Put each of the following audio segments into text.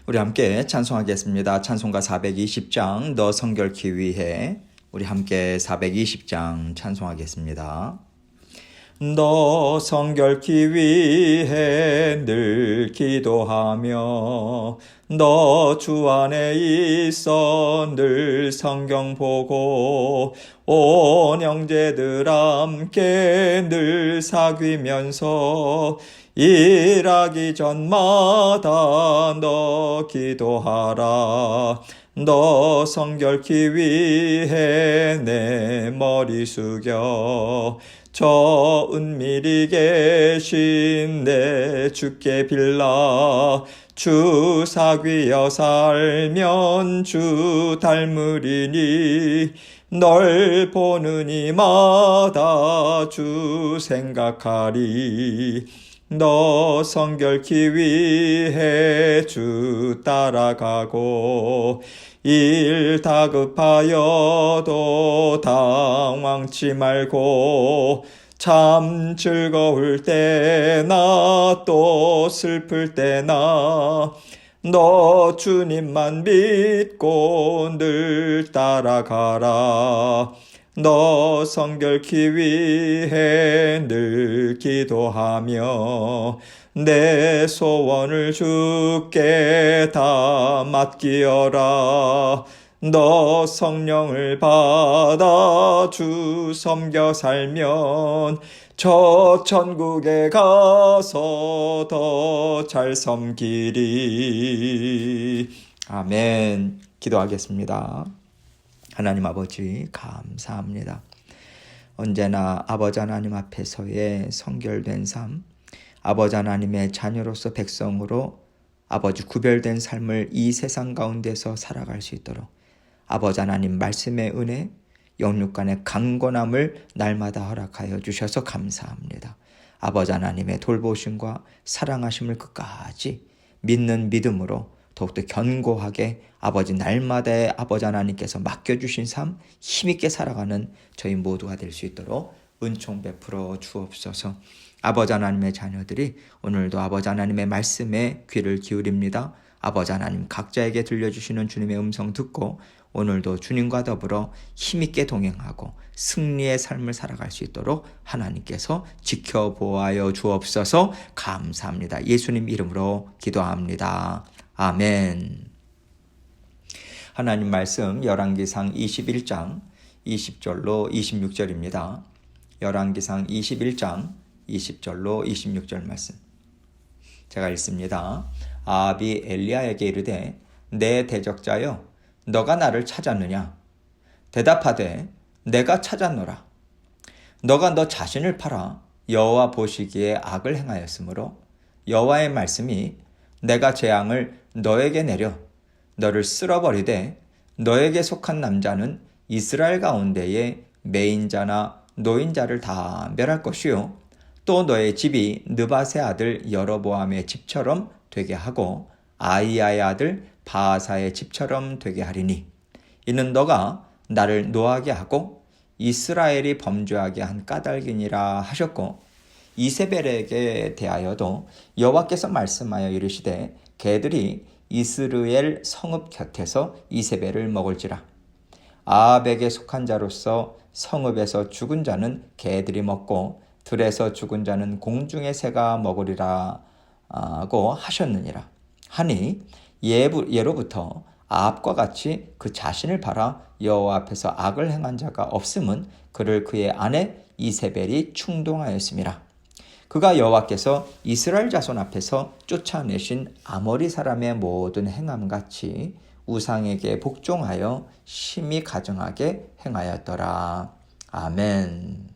우리 함께 찬송하겠습니다. 찬송가 420장 너 성결케 위해 우리 함께 420장 찬송하겠습니다. 너 성결케 위해 늘 기도하며 너 주 안에 있어 늘 성경 보고 온 형제들 함께 늘 사귀면서 일하기 전마다 너 기도하라. 너 성결케 위해 내 머리 숙여 저 은밀히 계신 내 주께 빌라. 주 사귀어 살면 주 닮으리니 널 보는 이마다 주 생각하리. 너 성결케 위해 주 따라가고 일 다급하여도 당황치 말고 참 즐거울 때나 또 슬플 때나 너 주님만 믿고 늘 따라가라. 너 성결케 위해 늘 기도하며 내 소원을 주께 다 맡기어라. 너 성령을 받아 주 섬겨 살면 저 천국에 가서 더 잘 섬기리. 아멘. 기도하겠습니다. 하나님 아버지 감사합니다. 언제나 아버지 하나님 앞에서의 성결된 삶, 아버지 하나님의 자녀로서 백성으로 아버지 구별된 삶을 이 세상 가운데서 살아갈 수 있도록 아버지 하나님 말씀의 은혜, 영육간의 강건함을 날마다 허락하여 주셔서 감사합니다. 아버지 하나님의 돌보심과 사랑하심을 끝까지 믿는 믿음으로 더욱더 견고하게 아버지 날마다의 아버지 하나님께서 맡겨주신 삶 힘있게 살아가는 저희 모두가 될 수 있도록 은총 베풀어 주옵소서. 아버지 하나님의 자녀들이 오늘도 아버지 하나님의 말씀에 귀를 기울입니다. 아버지 하나님 각자에게 들려주시는 주님의 음성 듣고 오늘도 주님과 더불어 힘있게 동행하고 승리의 삶을 살아갈 수 있도록 하나님께서 지켜보아여 주옵소서. 감사합니다. 예수님 이름으로 기도합니다. 아멘. 하나님 말씀 열왕기상 21장 20절로 26절입니다. 열왕기상 21장 20절로 26절 말씀 제가 읽습니다. 아합이 엘리야에게 이르되 내 대적자여 너가 나를 찾았느냐? 대답하되 내가 찾았노라. 너가 너 자신을 팔아 여호와 보시기에 악을 행하였으므로 여호와의 말씀이 내가 재앙을 너에게 내려 너를 쓸어버리되 너에게 속한 남자는 이스라엘 가운데에 매인자나 노인자를 다 멸할 것이요 또 너의 집이 느밧의 아들 여로보암의 집처럼 되게 하고 아이야의 아들 바아사의 집처럼 되게 하리니 이는 너가 나를 노하게 하고 이스라엘이 범죄하게 한 까닭이니라 하셨고 이세벨에게 대하여도 여호와께서 말씀하여 이르시되 개들이 이스라엘 성읍 곁에서 이세벨을 먹을지라. 아합에게 속한 자로서 성읍에서 죽은 자는 개들이 먹고 들에서 죽은 자는 공중의 새가 먹으리라 고 하셨느니라 하니 예로부터 아합과 같이 그 자신을 팔아 여호와 앞에서 악을 행한 자가 없음은 그를 그의 아내 이세벨이 충동하였음이라. 그가 여호와께서 이스라엘 자손 앞에서 쫓아내신 아모리 사람의 모든 행함같이 우상에게 복종하여 심히 가증하게 행하였더라. 아멘.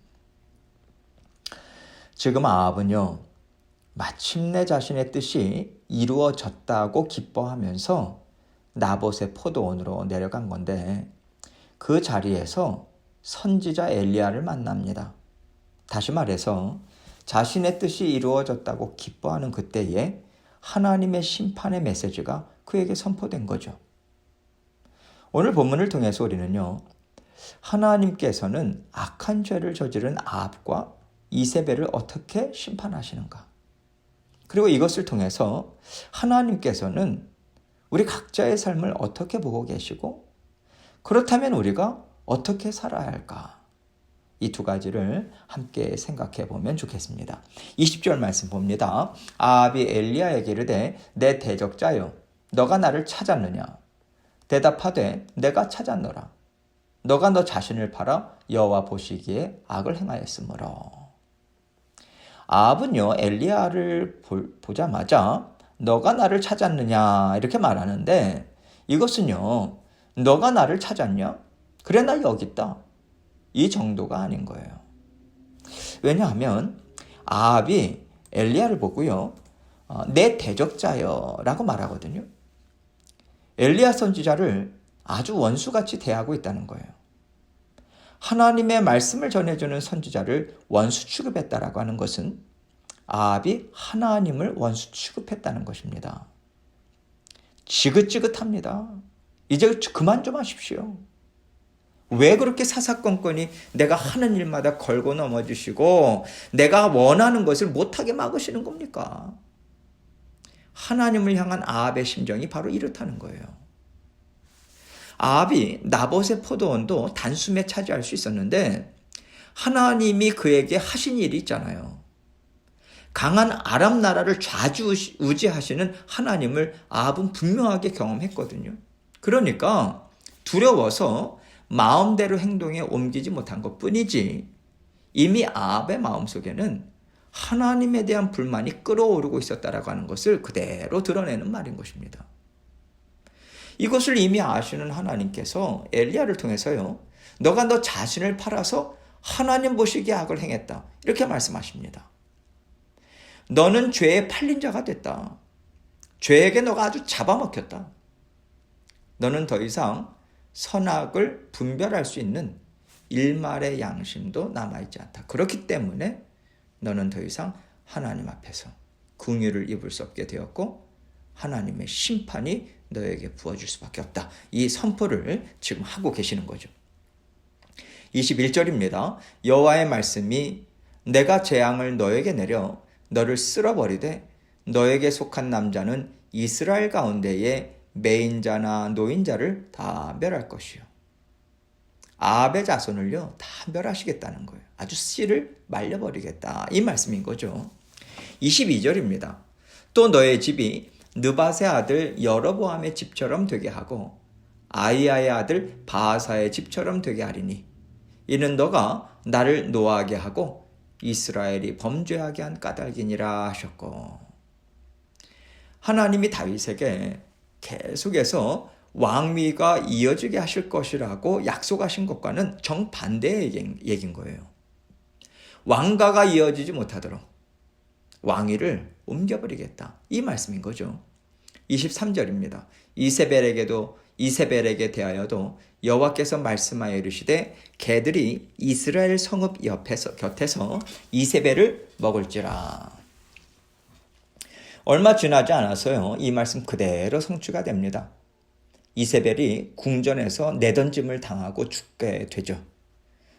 지금 아합은요, 마침내 자신의 뜻이 이루어졌다고 기뻐하면서 나봇의 포도원으로 내려간 건데 그 자리에서 선지자 엘리야를 만납니다. 다시 말해서 자신의 뜻이 이루어졌다고 기뻐하는 그때에 하나님의 심판의 메시지가 그에게 선포된 거죠. 오늘 본문을 통해서 우리는요, 하나님께서는 악한 죄를 저지른 아합과 이세벨을 어떻게 심판하시는가? 그리고 이것을 통해서 하나님께서는 우리 각자의 삶을 어떻게 보고 계시고 그렇다면 우리가 어떻게 살아야 할까? 이 두 가지를 함께 생각해 보면 좋겠습니다. 20절 말씀 봅니다. 아합이 엘리야에게 이르되 내 대적자여 너가 나를 찾았느냐? 대답하되 내가 찾았노라. 너가 너 자신을 팔아 여호와 보시기에 악을 행하였으므로. 아합은요 엘리야를 보자마자 너가 나를 찾았느냐 이렇게 말하는데 이것은요 너가 나를 찾았냐? 그래 나 여기 있다. 이 정도가 아닌 거예요. 왜냐하면 아합이 엘리야를 보고요 내 대적자여 라고 말하거든요. 엘리야 선지자를 아주 원수같이 대하고 있다는 거예요. 하나님의 말씀을 전해주는 선지자를 원수 취급했다라고 하는 것은 아합이 하나님을 원수 취급했다는 것입니다. 지긋지긋합니다. 이제 그만 좀 하십시오. 왜 그렇게 사사건건이 내가 하는 일마다 걸고 넘어지시고 내가 원하는 것을 못하게 막으시는 겁니까? 하나님을 향한 아합의 심정이 바로 이렇다는 거예요. 아합이 나봇의 포도원도 단숨에 차지할 수 있었는데 하나님이 그에게 하신 일이 있잖아요. 강한 아람 나라를 좌지우지하시는 하나님을 아합은 분명하게 경험했거든요. 그러니까 두려워서 마음대로 행동에 옮기지 못한 것뿐이지 이미 아합의 마음속에는 하나님에 대한 불만이 끓어오르고 있었다라고 하는 것을 그대로 드러내는 말인 것입니다. 이것을 이미 아시는 하나님께서 엘리야를 통해서요. 너가 너 자신을 팔아서 하나님 보시기에 악을 행했다. 이렇게 말씀하십니다. 너는 죄에 팔린 자가 됐다. 죄에게 너가 아주 잡아먹혔다. 너는 더 이상 선악을 분별할 수 있는 일말의 양심도 남아있지 않다. 그렇기 때문에 너는 더 이상 하나님 앞에서 긍휼을 입을 수 없게 되었고 하나님의 심판이 너에게 부어질 수밖에 없다. 이 선포를 지금 하고 계시는 거죠. 21절입니다. 여호와의 말씀이 내가 재앙을 너에게 내려 너를 쓸어버리되 너에게 속한 남자는 이스라엘 가운데에 매인자나 노인자를 다 멸할 것이요. 아합의 자손을요 다 멸하시겠다는 거예요. 아주 씨를 말려버리겠다. 이 말씀인 거죠. 22절입니다. 또 너의 집이 느밧의 아들 여로보암의 집처럼 되게 하고 아히야의 아들 바하사의 집처럼 되게 하리니 이는 너가 나를 노하게 하고 이스라엘이 범죄하게 한 까닭이니라 하셨고, 하나님이 다윗에게 계속해서 왕위가 이어지게 하실 것이라고 약속하신 것과는 정반대의 얘기인 거예요. 왕가가 이어지지 못하도록 왕위를 옮겨버리겠다. 이 말씀인 거죠. 23절입니다. 이세벨에게 대하여도 여호와께서 말씀하여 이르시되 개들이 이스라엘 성읍 곁에서 이세벨을 먹을지라. 얼마 지나지 않아서요. 이 말씀 그대로 성취가 됩니다. 이세벨이 궁전에서 내던짐을 당하고 죽게 되죠.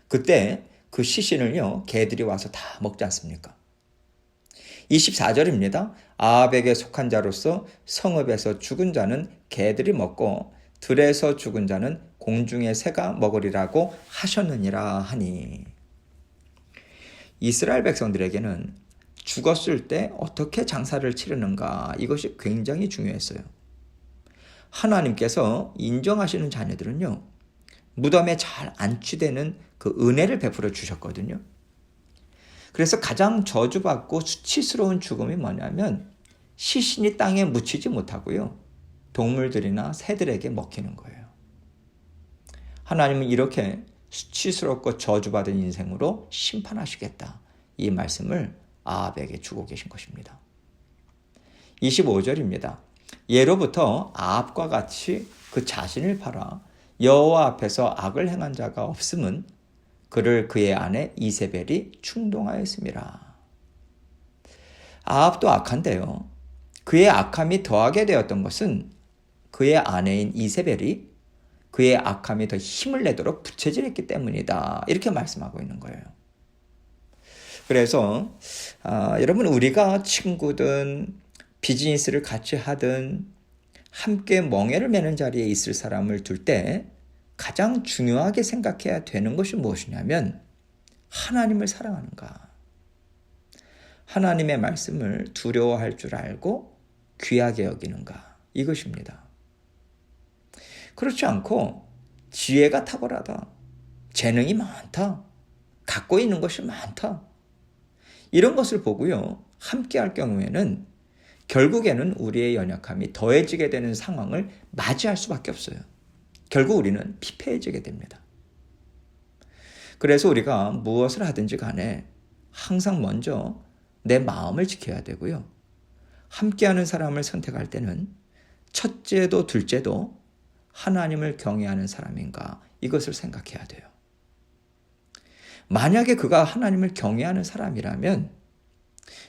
그때 그 시신을요. 개들이 와서 다 먹지 않습니까? 24절입니다. 아합에게 속한 자로서 성읍에서 죽은 자는 개들이 먹고 들에서 죽은 자는 공중의 새가 먹으리라고 하셨느니라 하니, 이스라엘 백성들에게는 죽었을 때 어떻게 장사를 치르는가, 이것이 굉장히 중요했어요. 하나님께서 인정하시는 자녀들은요, 무덤에 잘 안치되는 그 은혜를 베풀어 주셨거든요. 그래서 가장 저주받고 수치스러운 죽음이 뭐냐면 시신이 땅에 묻히지 못하고요, 동물들이나 새들에게 먹히는 거예요. 하나님은 이렇게 수치스럽고 저주받은 인생으로 심판하시겠다. 이 말씀을 아합에게 주고 계신 것입니다. 25절입니다. 예로부터 아합과 같이 그 자신을 팔아 여호와 앞에서 악을 행한 자가 없음은 그를 그의 아내 이세벨이 충동하였음이라. 아합도 악한데요, 그의 악함이 더하게 되었던 것은 그의 아내인 이세벨이 그의 악함이 더 힘을 내도록 부채질했기 때문이다. 이렇게 말씀하고 있는 거예요. 그래서 여러분, 우리가 친구든 비즈니스를 같이 하든 함께 멍에를 매는 자리에 있을 사람을 둘 때 가장 중요하게 생각해야 되는 것이 무엇이냐면 하나님을 사랑하는가, 하나님의 말씀을 두려워할 줄 알고 귀하게 여기는가, 이것입니다. 그렇지 않고 지혜가 탁월하다, 재능이 많다, 갖고 있는 것이 많다, 이런 것을 보고요 함께 할 경우에는 결국에는 우리의 연약함이 더해지게 되는 상황을 맞이할 수밖에 없어요. 결국 우리는 피폐해지게 됩니다. 그래서 우리가 무엇을 하든지 간에 항상 먼저 내 마음을 지켜야 되고요. 함께하는 사람을 선택할 때는 첫째도 둘째도 하나님을 경외하는 사람인가, 이것을 생각해야 돼요. 만약에 그가 하나님을 경외하는 사람이라면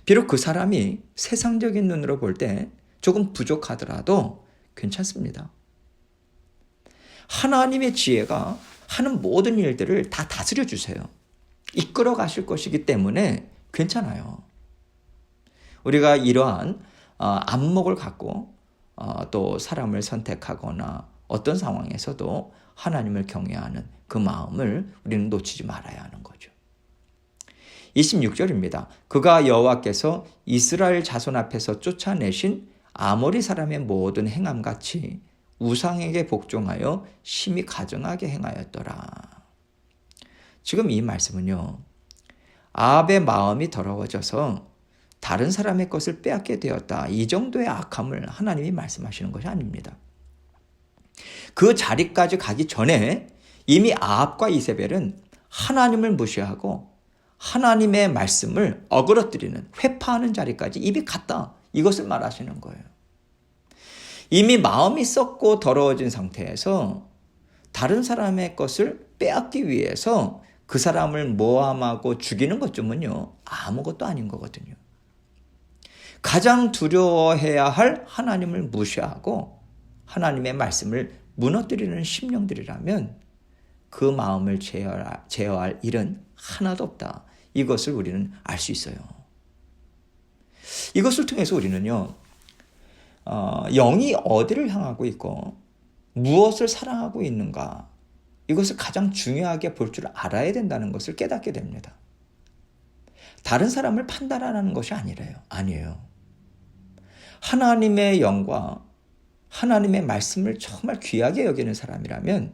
비록 그 사람이 세상적인 눈으로 볼 때 조금 부족하더라도 괜찮습니다. 하나님의 지혜가 하는 모든 일들을 다 다스려 주세요. 이끌어 가실 것이기 때문에 괜찮아요. 우리가 이러한 안목을 갖고 또 사람을 선택하거나 어떤 상황에서도 하나님을 경외하는 그 마음을 우리는 놓치지 말아야 하는 거죠. 26절입니다. 그가 여호와께서 이스라엘 자손 앞에서 쫓아내신 아모리 사람의 모든 행함같이 우상에게 복종하여 심히 가증하게 행하였더라. 지금 이 말씀은요, 아합의 마음이 더러워져서 다른 사람의 것을 빼앗게 되었다, 이 정도의 악함을 하나님이 말씀하시는 것이 아닙니다. 그 자리까지 가기 전에 이미 아합과 이세벨은 하나님을 무시하고 하나님의 말씀을 어그러뜨리는, 회파하는 자리까지 이미 갔다, 이것을 말하시는 거예요. 이미 마음이 썩고 더러워진 상태에서 다른 사람의 것을 빼앗기 위해서 그 사람을 모함하고 죽이는 것쯤은요 아무것도 아닌 거거든요. 가장 두려워해야 할 하나님을 무시하고 하나님의 말씀을 무너뜨리는 심령들이라면 그 마음을 제어할 일은 하나도 없다, 이것을 우리는 알 수 있어요. 이것을 통해서 우리는요 영이 어디를 향하고 있고 무엇을 사랑하고 있는가, 이것을 가장 중요하게 볼 줄 알아야 된다는 것을 깨닫게 됩니다. 다른 사람을 판단하는 것이 아니에요. 하나님의 영과 하나님의 말씀을 정말 귀하게 여기는 사람이라면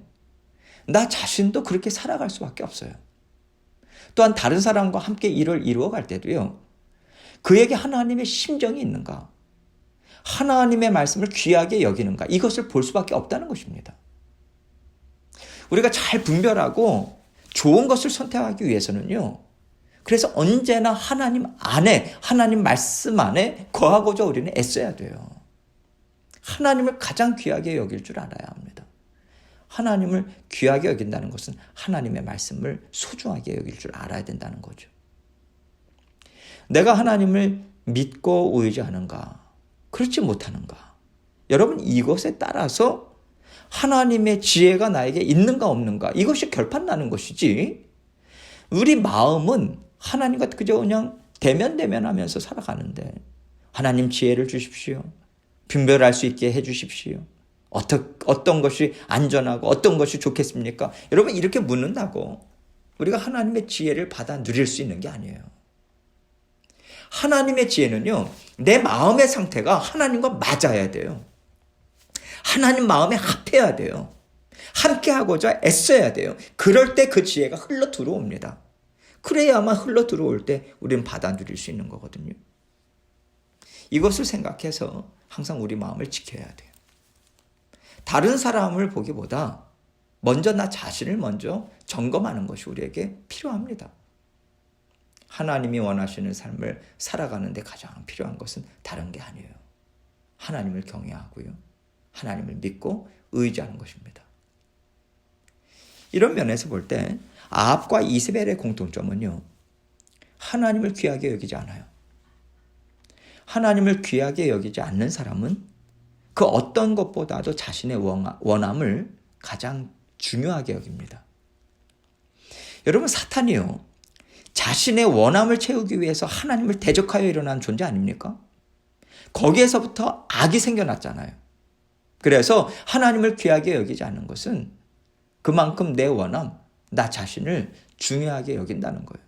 나 자신도 그렇게 살아갈 수밖에 없어요. 또한 다른 사람과 함께 일을 이루어갈 때도요, 그에게 하나님의 심정이 있는가, 하나님의 말씀을 귀하게 여기는가, 이것을 볼 수밖에 없다는 것입니다. 우리가 잘 분별하고 좋은 것을 선택하기 위해서는요, 그래서 언제나 하나님 안에, 하나님 말씀 안에 거하고자 우리는 애써야 돼요. 하나님을 가장 귀하게 여길 줄 알아야 합니다. 하나님을 귀하게 여긴다는 것은 하나님의 말씀을 소중하게 여길 줄 알아야 된다는 거죠. 내가 하나님을 믿고 의지하는가, 그렇지 못하는가, 여러분 이것에 따라서 하나님의 지혜가 나에게 있는가 없는가, 이것이 결판나는 것이지, 우리 마음은 하나님과 그저 그냥 대면하면서 살아가는데 하나님 지혜를 주십시오, 분별할 수 있게 해주십시오, 어떤 것이 안전하고 어떤 것이 좋겠습니까? 여러분 이렇게 묻는다고 우리가 하나님의 지혜를 받아 누릴 수 있는 게 아니에요. 하나님의 지혜는요, 내 마음의 상태가 하나님과 맞아야 돼요. 하나님 마음에 합해야 돼요. 함께하고자 애써야 돼요. 그럴 때 그 지혜가 흘러 들어옵니다. 그래야만 흘러 들어올 때 우리는 받아 누릴 수 있는 거거든요. 이것을 생각해서 항상 우리 마음을 지켜야 돼요. 다른 사람을 보기보다 먼저 나 자신을 먼저 점검하는 것이 우리에게 필요합니다. 하나님이 원하시는 삶을 살아가는 데 가장 필요한 것은 다른 게 아니에요. 하나님을 경외하고요, 하나님을 믿고 의지하는 것입니다. 이런 면에서 볼 때 아합과 이세벨의 공통점은요, 하나님을 귀하게 여기지 않아요. 하나님을 귀하게 여기지 않는 사람은 그 어떤 것보다도 자신의 원함을 가장 중요하게 여깁니다. 여러분 사탄이요, 자신의 원함을 채우기 위해서 하나님을 대적하여 일어난 존재 아닙니까? 거기에서부터 악이 생겨났잖아요. 그래서 하나님을 귀하게 여기지 않는 것은 그만큼 내 원함, 나 자신을 중요하게 여긴다는 거예요.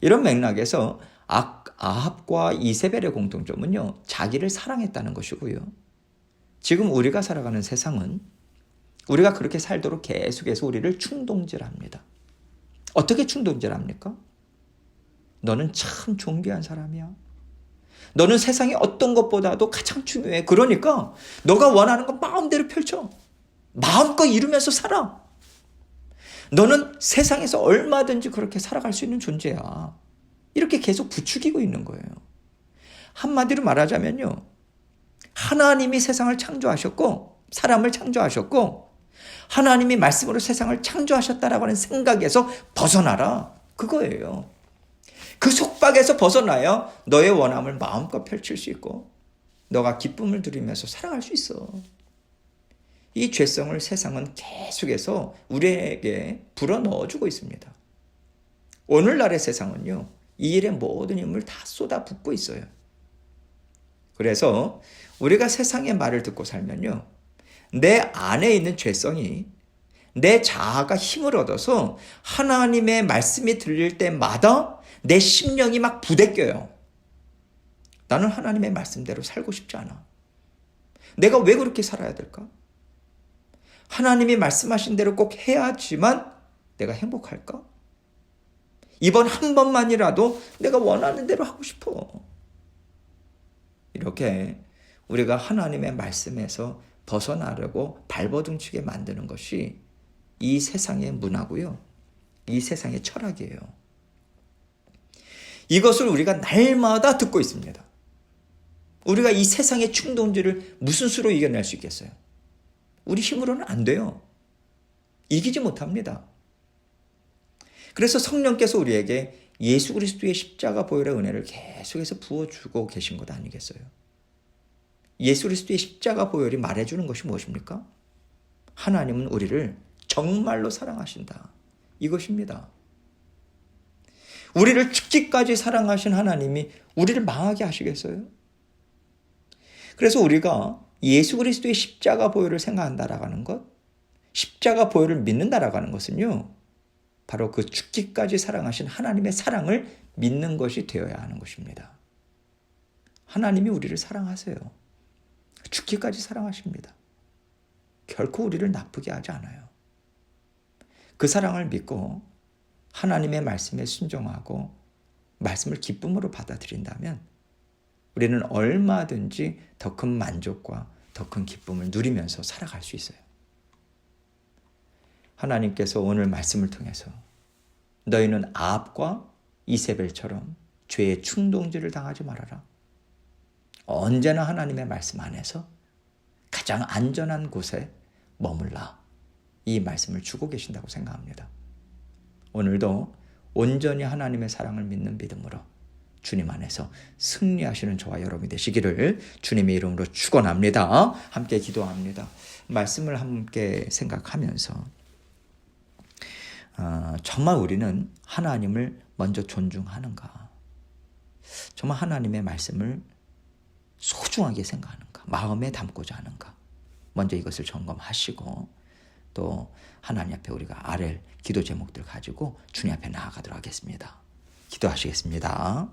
이런 맥락에서 아합과 이세벨의 공통점은요, 자기를 사랑했다는 것이고요. 지금 우리가 살아가는 세상은 우리가 그렇게 살도록 계속해서 우리를 충동질합니다. 어떻게 충동질합니까? 너는 참 존귀한 사람이야. 너는 세상의 어떤 것보다도 가장 중요해. 그러니까 너가 원하는 건 마음대로 펼쳐. 마음껏 이루면서 살아. 너는 세상에서 얼마든지 그렇게 살아갈 수 있는 존재야. 이렇게 계속 부추기고 있는 거예요. 한마디로 말하자면요, 하나님이 세상을 창조하셨고 사람을 창조하셨고 하나님이 말씀으로 세상을 창조하셨다라고 하는 생각에서 벗어나라, 그거예요. 그 속박에서 벗어나야 너의 원함을 마음껏 펼칠 수 있고 너가 기쁨을 누리면서 살아갈 수 있어. 이 죄성을 세상은 계속해서 우리에게 불어넣어주고 있습니다. 오늘날의 세상은요, 이 일에 모든 힘을 다 쏟아붓고 있어요. 그래서 우리가 세상의 말을 듣고 살면요, 내 안에 있는 죄성이 내 자아가 힘을 얻어서 하나님의 말씀이 들릴 때마다 내 심령이 막 부대껴요. 나는 하나님의 말씀대로 살고 싶지 않아. 내가 왜 그렇게 살아야 될까? 하나님이 말씀하신 대로 꼭 해야지만 내가 행복할까? 이번 한 번만이라도 내가 원하는 대로 하고 싶어. 이렇게 우리가 하나님의 말씀에서 벗어나려고 발버둥치게 만드는 것이 이 세상의 문화고요, 이 세상의 철학이에요. 이것을 우리가 날마다 듣고 있습니다. 우리가 이 세상의 충동들을 무슨 수로 이겨낼 수 있겠어요? 우리 힘으로는 안 돼요. 이기지 못합니다. 그래서 성령께서 우리에게 예수 그리스도의 십자가 보혈의 은혜를 계속해서 부어주고 계신 것 아니겠어요? 예수 그리스도의 십자가 보혈이 말해주는 것이 무엇입니까? 하나님은 우리를 정말로 사랑하신다, 이것입니다. 우리를 죽기까지 사랑하신 하나님이 우리를 망하게 하시겠어요? 그래서 우리가 예수 그리스도의 십자가 보혈을 생각한다라는 것, 십자가 보혈을 믿는다라는 것은요, 바로 그 죽기까지 사랑하신 하나님의 사랑을 믿는 것이 되어야 하는 것입니다. 하나님이 우리를 사랑하세요. 죽기까지 사랑하십니다. 결코 우리를 나쁘게 하지 않아요. 그 사랑을 믿고 하나님의 말씀에 순종하고 말씀을 기쁨으로 받아들인다면 우리는 얼마든지 더 큰 만족과 더 큰 기쁨을 누리면서 살아갈 수 있어요. 하나님께서 오늘 말씀을 통해서 너희는 아합과 이세벨처럼 죄의 충동질을 당하지 말아라. 언제나 하나님의 말씀 안에서 가장 안전한 곳에 머물라, 이 말씀을 주고 계신다고 생각합니다. 오늘도 온전히 하나님의 사랑을 믿는 믿음으로 주님 안에서 승리하시는 저와 여러분이 되시기를 주님의 이름으로 축원합니다. 함께 기도합니다. 말씀을 함께 생각하면서 정말 우리는 하나님을 먼저 존중하는가? 정말 하나님의 말씀을 소중하게 생각하는가? 마음에 담고자 하는가? 먼저 이것을 점검하시고 또 하나님 앞에 우리가 아랠 기도 제목들 가지고 주님 앞에 나아가도록 하겠습니다. 기도하시겠습니다.